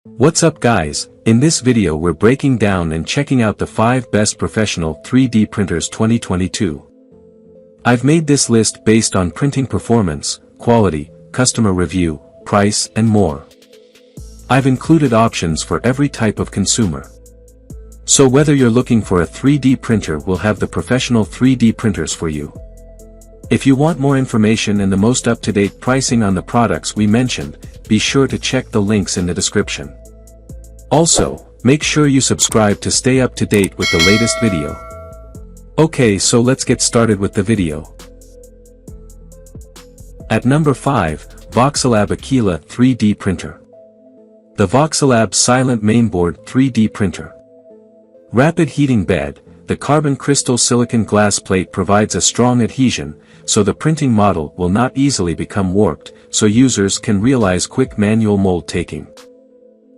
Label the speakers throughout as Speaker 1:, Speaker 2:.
Speaker 1: What's up guys, in this video we're breaking down and checking out the 5 best professional 3D printers 2022. I've made this list based on printing performance, quality, customer review, price and more. I've included options for every type of consumer. So whether you're looking for a 3D printer, we'll have the professional 3D printers for you. If you want more information and the most up-to-date pricing on the products we mentioned, be sure to check the links in the description. Also, make sure you subscribe to stay up to date with the latest video. Okay, so let's get started with the video. At number 5, Voxelab Aquila 3D Printer. The Voxelab Silent Mainboard 3D Printer. Rapid heating bed, the carbon crystal silicon glass plate provides a strong adhesion, so the printing model will not easily become warped, so users can realize quick manual mold taking.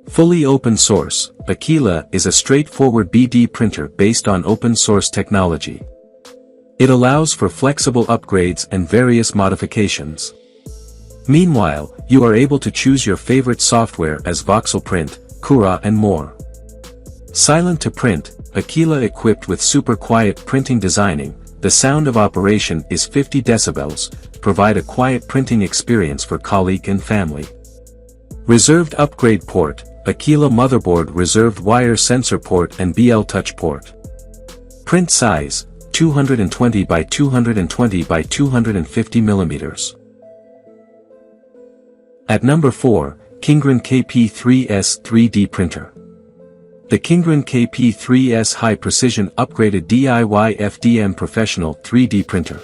Speaker 1: Fully open source, Aquila is a straightforward BD printer based on open source technology. It allows for flexible upgrades and various modifications. Meanwhile, you are able to choose your favorite software as Voxelprint, Cura and more. Silent to print, Aquila equipped with super quiet printing designing, the sound of operation is 50 decibels, provide a quiet printing experience for colleague and family. Reserved upgrade port, Aquila motherboard reserved wire sensor port and BL touch port. Print size, 220 by 220 by 250 mm. At number 4, Kingroon KP3S 3D Printer. The Kingroon KP3S High Precision Upgraded DIY FDM Professional 3D Printer.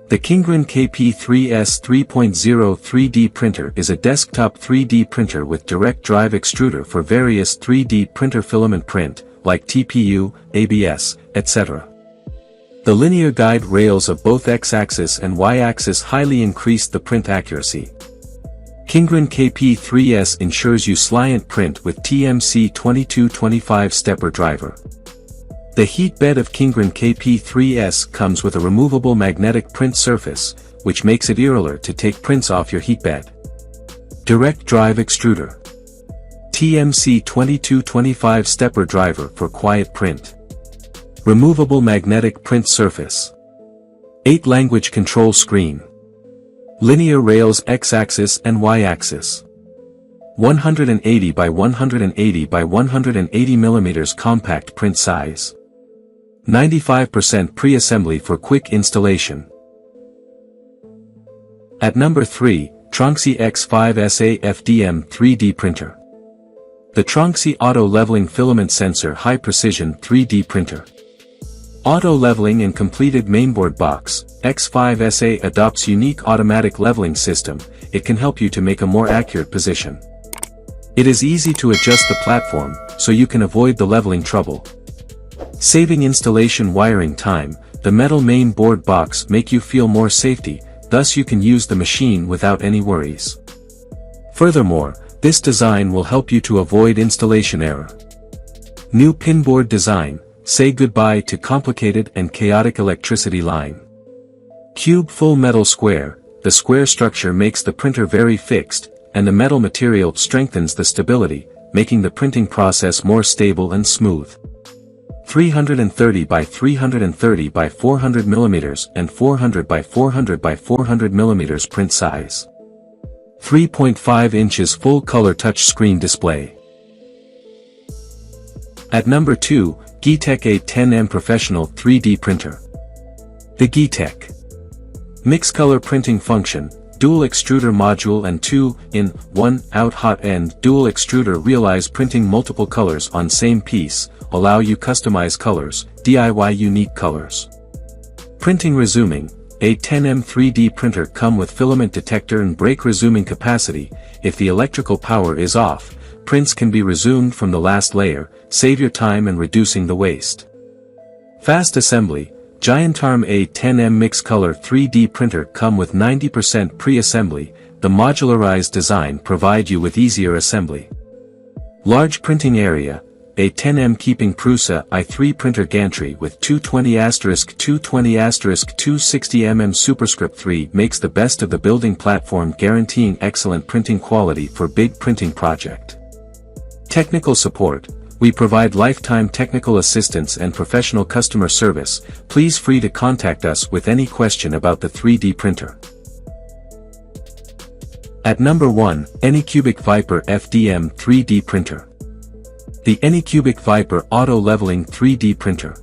Speaker 1: The Kingroon KP3S 3.0 3D Printer is a desktop 3D printer with direct drive extruder for various 3D printer filament print, like TPU, ABS, etc. The linear guide rails of both X-axis and Y-axis highly increase the print accuracy. Kingroon KP3S ensures you slant print with TMC 2225 stepper driver. The heat bed of Kingroon KP3S comes with a removable magnetic print surface, which makes it easier to take prints off your heat bed. Direct drive extruder. TMC 2225 stepper driver for quiet print. Removable magnetic print surface. 8 language control screen. Linear rails X-axis and Y-axis. 180 by 180 by 180 mm compact print size. 95% pre-assembly for quick installation. At number 3, Tronxy X5SA FDM 3D Printer. The Tronxy Auto Leveling Filament Sensor High Precision 3D Printer. Auto leveling and completed mainboard box, X5SA adopts unique automatic leveling system. It can help you to make a more accurate position. It is easy to adjust the platform, so you can avoid the leveling trouble. Saving installation wiring time, the metal main board box make you feel more safety, thus you can use the machine without any worries. Furthermore, this design will help you to avoid installation error. New pinboard design, say goodbye to complicated and chaotic electricity line. Cube full metal square, the square structure makes the printer very fixed, and the metal material strengthens the stability, making the printing process more stable and smooth. 330 by 330 by 400 mm and 400 by 400 by 400 mm print size. 3.5 inches full color touchscreen display. At number 2, Geeetech A10M Professional 3D Printer. The Geeetech Mix Color Printing Function, Dual Extruder Module and 2-in-1 out hot end dual extruder realize printing multiple colors on same piece, allow you customize colors, DIY unique colors. Printing resuming, A10M 3D printer come with filament detector and break resuming capacity. If the electrical power is off, prints can be resumed from the last layer, save your time and reducing the waste. Fast assembly, Giantarm A10M Mix Color 3D printer come with 90% pre-assembly, the modularized design provide you with easier assembly. Large printing area, A10M keeping Prusa i3 printer gantry with 220*220*260 superscript 3 makes the best of the building platform guaranteeing excellent printing quality for big printing project. Technical support. We provide lifetime technical assistance and professional customer service. Please free to contact us with any question about the 3D printer. At number 1, Anycubic Vyper FDM 3D Printer. The Anycubic Vyper Auto Leveling 3D Printer.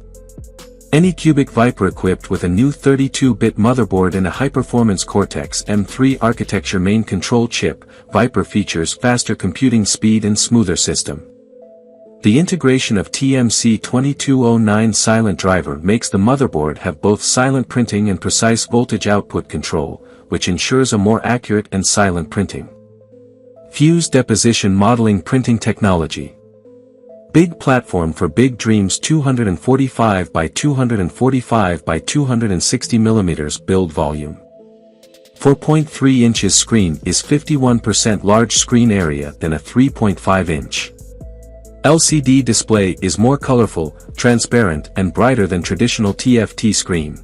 Speaker 1: Anycubic Vyper equipped with a new 32-bit motherboard and a high-performance Cortex-M3 architecture main control chip, Vyper features faster computing speed and smoother system. The integration of TMC2209 silent driver makes the motherboard have both silent printing and precise voltage output control, which ensures a more accurate and silent printing. Fuse deposition modeling printing technology. Big platform for big dreams 245 by 245 by 260 mm build volume. 4.3 inches screen is 51% large screen area than a 3.5 inch. LCD display is more colorful, transparent and brighter than traditional TFT screen.